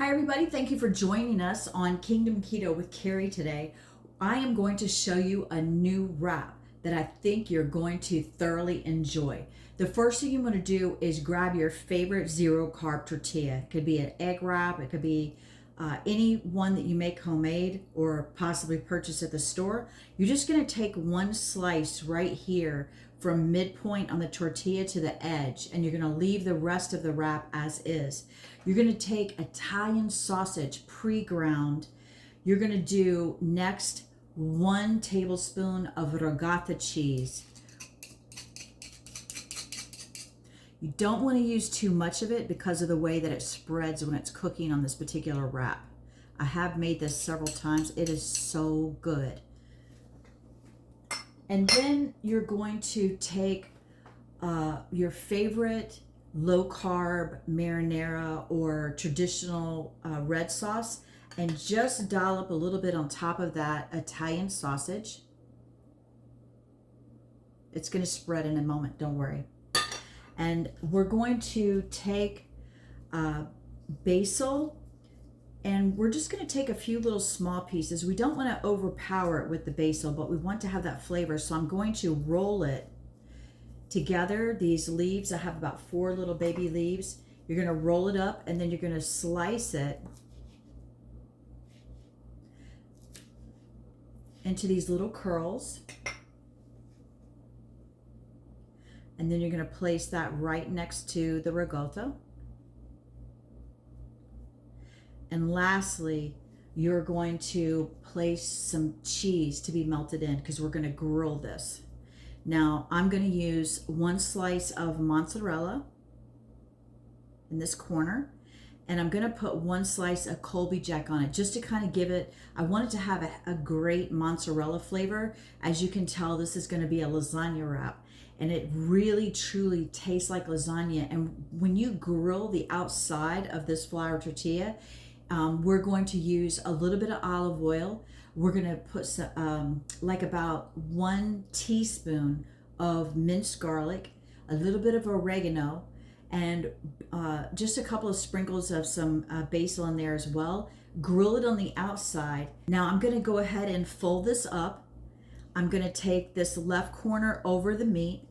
Hi everybody, thank you for joining us on Kingdom Keto with Carrie today. I am going to show you a new wrap that I think you're going to thoroughly enjoy. The first thing you want to do is grab your favorite zero carb tortilla. It could be an egg wrap, it could be any one that you make homemade or possibly purchase at the store. You're just going to take one slice right here from midpoint on the tortilla to the edge, and you're going to leave the rest of the wrap as is. You're going to take Italian sausage pre-ground. You're going to do next 1 tablespoon of ricotta cheese. You don't want to use too much of it because of the way that it spreads when it's cooking on this particular wrap. I have made this several times. It is so good. And then you're going to take your favorite low-carb marinara or traditional red sauce and just dollop a little bit on top of that Italian sausage. It's going to spread in a moment, don't worry. And we're going to take basil, and we're just going to take a few little small pieces. We don't want to overpower it with the basil, but we want to have that flavor. So I'm going to roll it together. These leaves, I have about 4 little baby leaves. You're going to roll it up, and then you're going to slice it into these little curls. And then you're going to place that right next to the ricotta. And lastly, you're going to place some cheese to be melted in because we're going to grill this. Now, I'm going to use 1 slice of mozzarella in this corner, and I'm going to put 1 slice of Colby Jack on it just to kind of give it, I want it to have a great mozzarella flavor. As you can tell, this is going to be a lasagna wrap. And it really, truly tastes like lasagna. And when you grill the outside of this flour tortilla, we're going to use a little bit of olive oil. We're going to put some, like about 1 teaspoon of minced garlic, a little bit of oregano, and just a couple of sprinkles of some basil in there as well. Grill it on the outside. Now I'm going to go ahead and fold this up. I'm going to take this left corner over the meat,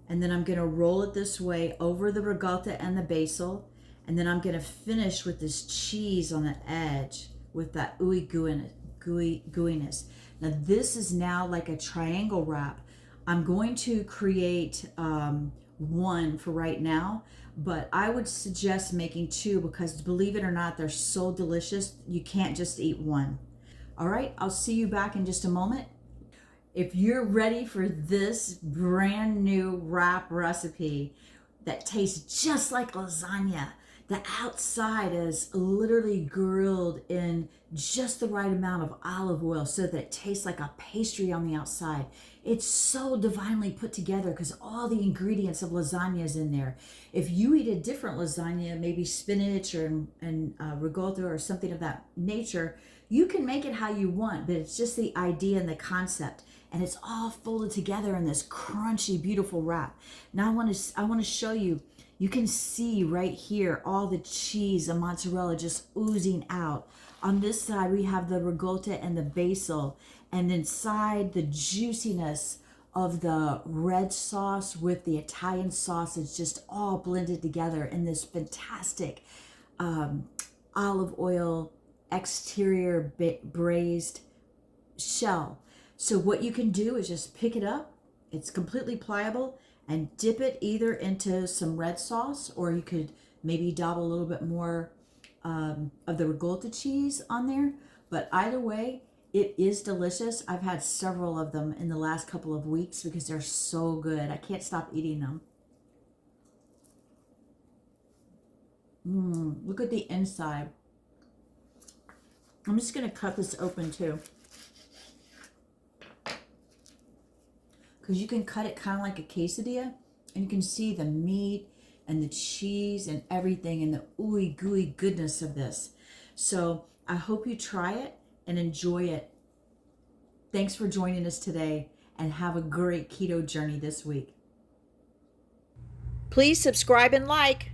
and then I'm going to roll it this way over the ricotta and the basil, and then I'm going to finish with this cheese on the edge with that ooey gooiness. Now this is now like a triangle wrap. I'm going to create 1 for right now, but I would suggest making 2 because believe it or not, they're so delicious. You can't just eat 1. All right, I'll see you back in just a moment. If you're ready for this brand new wrap recipe that tastes just like lasagna, the outside is literally grilled in just the right amount of olive oil so that it tastes like a pastry on the outside. It's so divinely put together because all the ingredients of lasagna is in there. If you eat a different lasagna, maybe spinach or ricotta or something of that nature, you can make it how you want, but it's just the idea and the concept. And it's all folded together in this crunchy, beautiful wrap. Now I want to show you. You can see right here all the cheese and mozzarella just oozing out. On this side, we have the ricotta and the basil, and inside the juiciness of the red sauce with the Italian sausage just all blended together in this fantastic olive oil exterior braised shell. So what you can do is just pick it up. It's completely pliable, and dip it either into some red sauce, or you could maybe dabble a little bit more of the ricotta cheese on there. But either way, it is delicious. I've had several of them in the last couple of weeks because they're so good. I can't stop eating them. Look at the inside. I'm just going to cut this open too, because you can cut it kind of like a quesadilla, and you can see the meat and the cheese and everything and the ooey gooey goodness of this. So I hope you try it and enjoy it. Thanks for joining us today, and have a great keto journey this week. Please subscribe and like.